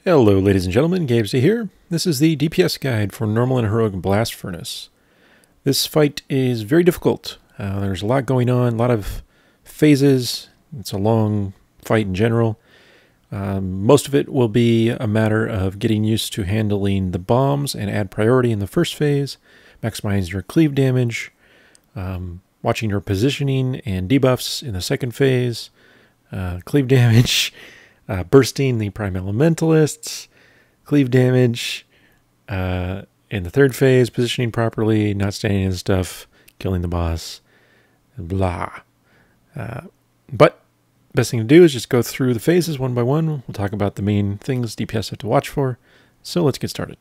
Hello ladies and gentlemen, Gabesy here. This is the DPS guide for Normal and Heroic Blast Furnace. This fight is very difficult. There's a lot going on, a lot of phases. It's a long fight in general. Most of it will be a matter of getting used to handling the bombs and add priority in the first phase, maximize your cleave damage, watching your positioning and debuffs in the second phase, cleave damage, bursting the Prime Elementalists, cleave damage in the third phase, positioning properly, not standing in stuff, killing the boss, blah. But best thing to do is just go through the phases one by one. We'll talk about the main things DPS have to watch for. So let's get started.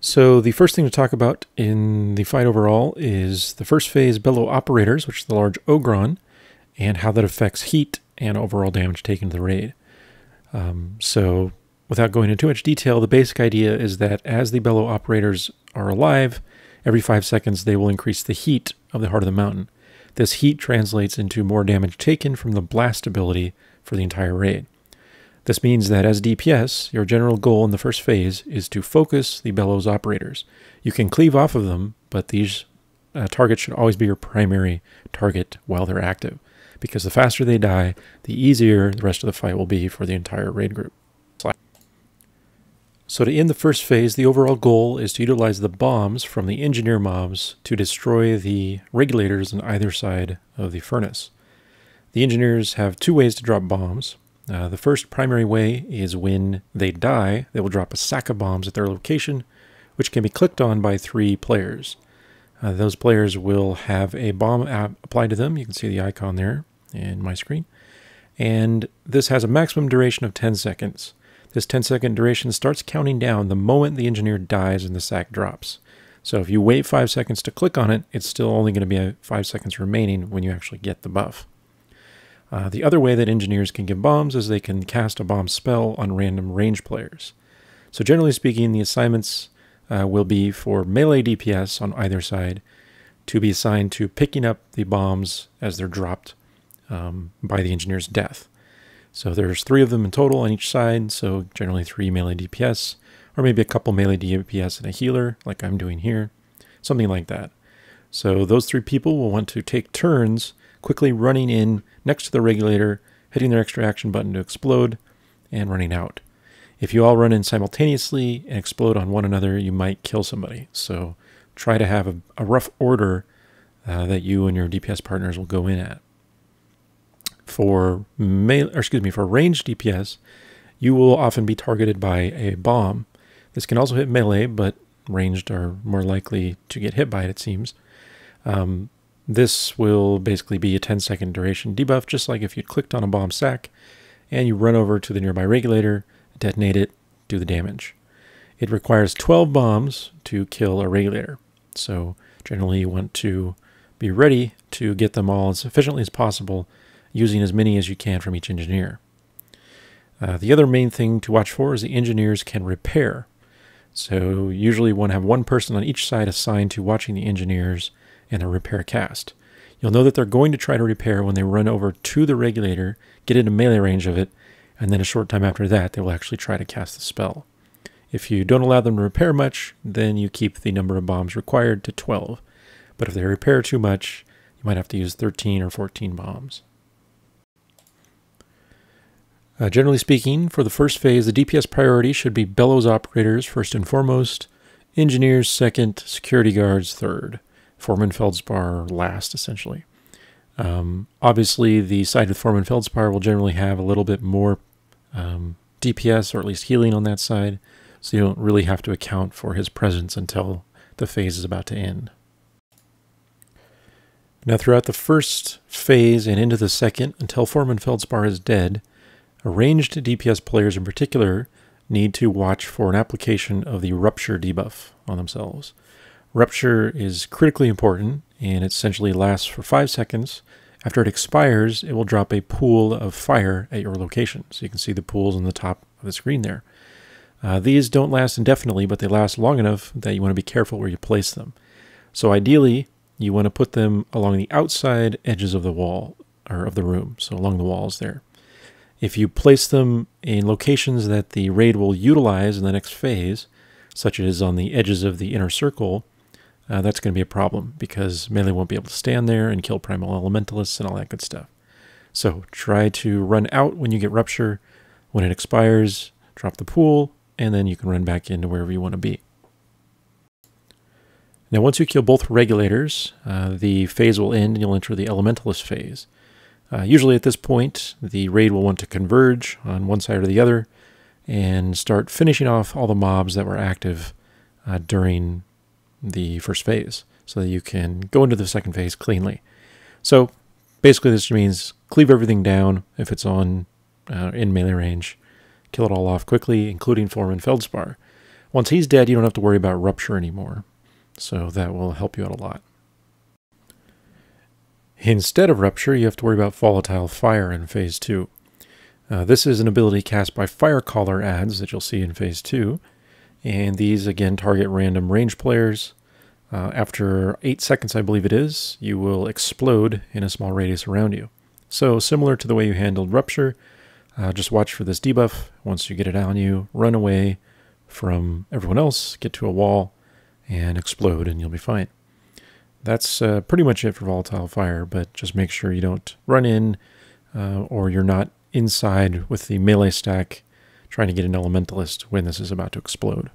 So the first thing to talk about in the fight overall is the first phase Bellows operators, which is the large Ogron, and how that affects heat and overall damage taken to the raid. So without going into too much detail, the basic idea is that as the Bellows operators are alive, every 5 seconds they will increase the heat of the heart of the mountain. This heat translates into more damage taken from the blast ability for the entire raid. This means that as DPS, your general goal in the first phase is to focus the Bellows operators. You can cleave off of them, but these targets should always be your primary target while they're active, because the faster they die, the easier the rest of the fight will be for the entire raid group. So to end the first phase, the overall goal is to utilize the bombs from the engineer mobs to destroy the regulators on either side of the furnace. The engineers have two ways to drop bombs. The first primary way is when they die, they will drop a sack of bombs at their location, which can be clicked on by 3 players. Those players will have a bomb applied to them. You can see the icon there in my screen. And this has a maximum duration of 10 seconds. This 10-second duration starts counting down the moment the engineer dies and the sack drops. So if you wait 5 seconds to click on it, it's still only going to be 5 seconds remaining when you actually get the buff. The other way that engineers can give bombs is they can cast a bomb spell on random range players. So generally speaking, the assignments will be for melee DPS on either side to be assigned to picking up the bombs as they're dropped by the engineer's death. So there's 3 of them in total on each side, so generally 3 melee DPS, or maybe a couple melee DPS and a healer, like I'm doing here, something like that. So those 3 people will want to take turns quickly running in next to the regulator, hitting their extra action button to explode, and running out. If you all run in simultaneously and explode on one another, you might kill somebody. So try to have a rough order that you and your DPS partners will go in at. For ranged DPS, you will often be targeted by a bomb. This can also hit melee, but ranged are more likely to get hit by it seems. This will basically be a 10-second duration debuff, just like if you clicked on a bomb sack and you run over to the nearby regulator, detonate it, do the damage. It requires 12 bombs to kill a regulator, so generally you want to be ready to get them all as efficiently as possible, using as many as you can from each engineer. The other main thing to watch for is the engineers can repair. So usually you want to have one person on each side assigned to watching the engineers and their repair cast. You'll know that they're going to try to repair when they run over to the regulator, get into melee range of it, and then a short time after that they will actually try to cast the spell. If you don't allow them to repair much, then you keep the number of bombs required to 12. But if they repair too much, you might have to use 13 or 14 bombs. Generally speaking, for the first phase, the DPS priority should be Bellows operators first and foremost, engineers second, security guards third, Foreman Feldspar last, essentially. Obviously, the side with Foreman Feldspar will generally have a little bit more DPS, or at least healing on that side, so you don't really have to account for his presence until the phase is about to end. Now, throughout the first phase and into the second, until Foreman Feldspar is dead, ranged DPS players in particular need to watch for an application of the Rupture debuff on themselves. Rupture is critically important, and it essentially lasts for 5 seconds. After it expires, it will drop a pool of fire at your location. So you can see the pools on the top of the screen there. These don't last indefinitely, but they last long enough that you want to be careful where you place them. So ideally, you want to put them along the outside edges of the wall, or of the room, so along the walls there. If you place them in locations that the raid will utilize in the next phase, such as on the edges of the inner circle, that's going to be a problem because melee won't be able to stand there and kill Primal Elementalists and all that good stuff. So try to run out when you get Rupture. When it expires, drop the pool, and then you can run back into wherever you want to be. Now once you kill both regulators, the phase will end and you'll enter the Elementalist Phase. Usually at this point, the raid will want to converge on one side or the other and start finishing off all the mobs that were active during the first phase so that you can go into the second phase cleanly. So basically this means cleave everything down if it's on in melee range, kill it all off quickly, including Foreman Feldspar. Once he's dead, you don't have to worry about Rupture anymore, so that will help you out a lot. Instead of Rupture, you have to worry about Volatile Fire in Phase 2. This is an ability cast by Firecaller ads that you'll see in Phase 2, and these again target random range players. After 8 seconds, I believe it is, you will explode in a small radius around you. So similar to the way you handled Rupture, just watch for this debuff. Once you get it on you, run away from everyone else, get to a wall, and explode, and you'll be fine. That's pretty much it for Volatile Fire, but just make sure you don't run in or you're not inside with the melee stack trying to get an Elementalist when this is about to explode.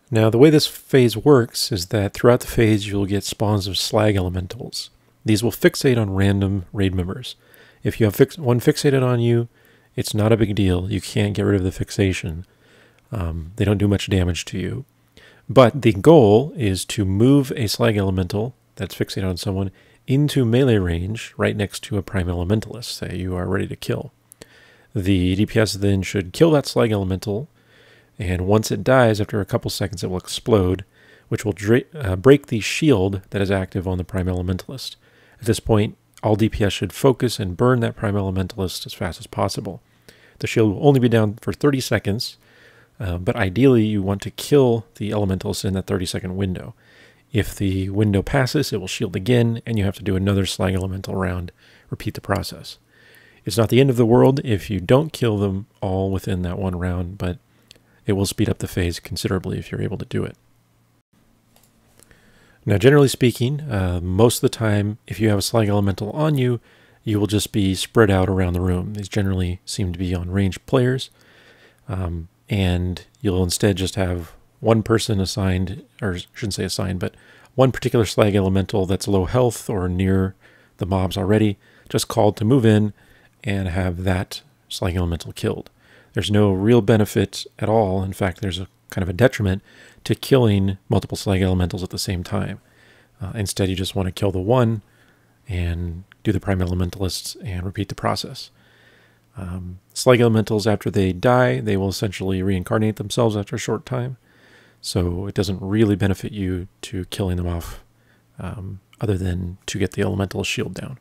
Now the way this phase works is that throughout the phase you'll get spawns of Slag Elementals. These will fixate on random raid members. If you have one fixated on you, it's not a big deal. You can't get rid of the fixation. They don't do much damage to you. But the goal is to move a Slag Elemental that's fixated on someone into melee range right next to a Prime Elementalist that you are ready to kill. The DPS then should kill that Slag Elemental, and once it dies, after a couple seconds, it will explode, which will break the shield that is active on the Prime Elementalist. At this point, all DPS should focus and burn that Prime Elementalist as fast as possible. The shield will only be down for 30 seconds, but ideally you want to kill the Elementalist in that 30-second window. If the window passes, it will shield again, and you have to do another Slag Elemental round. Repeat the process. It's not the end of the world if you don't kill them all within that one round, but it will speed up the phase considerably if you're able to do it. Now, generally speaking, most of the time, if you have a Slag Elemental on you, you will just be spread out around the room. These generally seem to be on ranged players, and you'll instead just have one person assigned, or I shouldn't say assigned, but one particular Slag Elemental that's low health or near the mobs already, just called to move in and have that Slag Elemental killed. There's no real benefit at all. In fact, there's a kind of a detriment to killing multiple Slag Elementals at the same time. Instead, you just want to kill the one and do the Prime Elementalists and repeat the process. Slag Elementals, after they die, they will essentially reincarnate themselves after a short time. So it doesn't really benefit you to killing them off other than to get the Elemental shield down.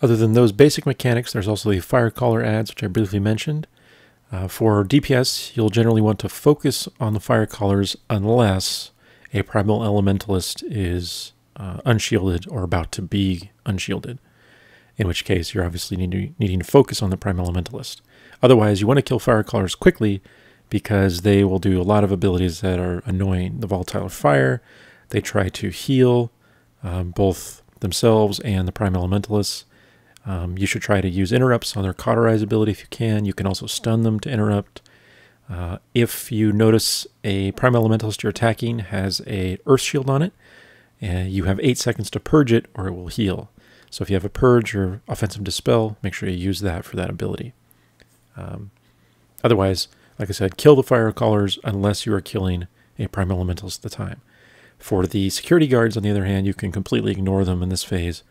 Other than those basic mechanics, there's also the Firecaller ads, which I briefly mentioned. For DPS, you'll generally want to focus on the Firecallers unless a Primal Elementalist is unshielded or about to be unshielded, in which case you're obviously needing to focus on the Prime Elementalist. Otherwise, you want to kill Firecallers quickly because they will do a lot of abilities that are annoying. The Volatile Fire, they try to heal both themselves and the Prime Elementalists. You should try to use interrupts on their cauterize ability if you can. You can also stun them to interrupt. If you notice a Prime Elementalist you're attacking has a Earth Shield on it, you have 8 seconds to purge it or it will heal. So if you have a Purge or Offensive Dispel, make sure you use that for that ability. Otherwise, like I said, kill the Firecallers unless you are killing a Prime Elementalist at the time. For the security guards, on the other hand, you can completely ignore them in this phase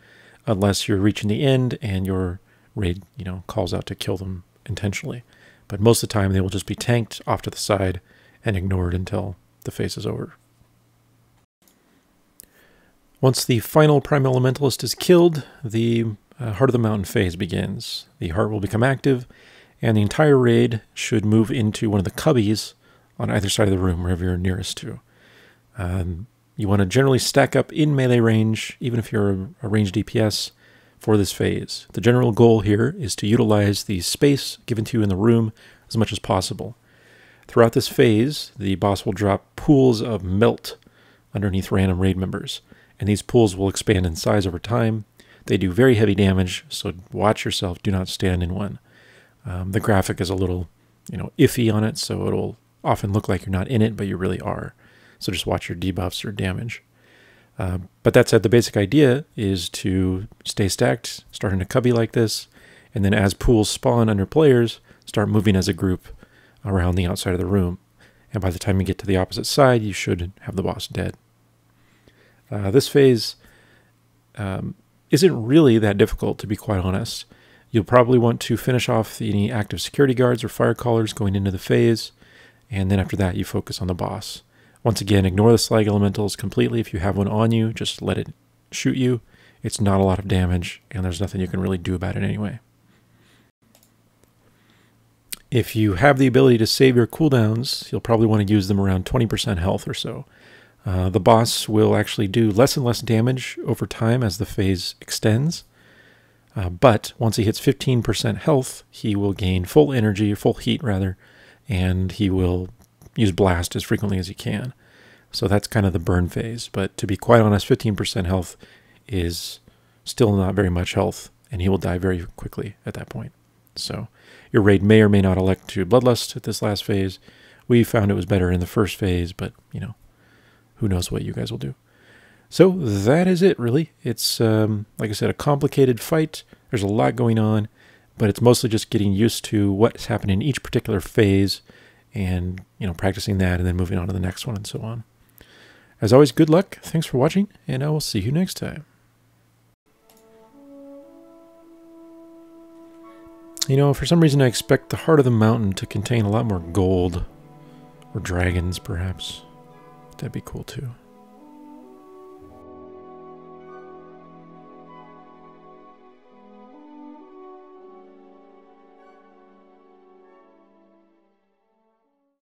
unless you're reaching the end and your raid, calls out to kill them intentionally. But most of the time, they will just be tanked off to the side and ignored until the phase is over. Once the final Prime Elementalist is killed, the Heart of the Mountain phase begins. The heart will become active, and the entire raid should move into one of the cubbies on either side of the room, wherever you're nearest to. You want to generally stack up in melee range, even if you're a ranged DPS, for this phase. The general goal here is to utilize the space given to you in the room as much as possible. Throughout this phase, the boss will drop pools of melt underneath random raid members, and these pools will expand in size over time. They do very heavy damage, so watch yourself, do not stand in one. The graphic is a little, iffy on it, so it'll often look like you're not in it, but you really are. So just watch your debuffs or damage. But that said, the basic idea is to stay stacked, start in a cubby like this, and then as pools spawn under players, start moving as a group around the outside of the room. And by the time you get to the opposite side, you should have the boss dead. This phase isn't really that difficult, to be quite honest. You'll probably want to finish off any active security guards or Firecallers going into the phase, and then after that you focus on the boss. Once again, ignore the Slag Elementals completely. If you have one on you, just let it shoot you. It's not a lot of damage, and there's nothing you can really do about it anyway. If you have the ability to save your cooldowns, you'll probably want to use them around 20% health or so. The boss will actually do less and less damage over time as the phase extends. But once he hits 15% health, he will gain full energy, full heat rather, and he will use blast as frequently as he can. So that's kind of the burn phase. But to be quite honest, 15% health is still not very much health, and he will die very quickly at that point. So your raid may or may not elect to Bloodlust at this last phase. We found it was better in the first phase, but, who knows what you guys will do. So that is it, really. It's, like I said, a complicated fight. There's a lot going on, but it's mostly just getting used to what's happening in each particular phase and, practicing that and then moving on to the next one and so on. As always, good luck. Thanks for watching, and I will see you next time. For some reason I expect the heart of the mountain to contain a lot more gold, or dragons perhaps. That'd be cool too.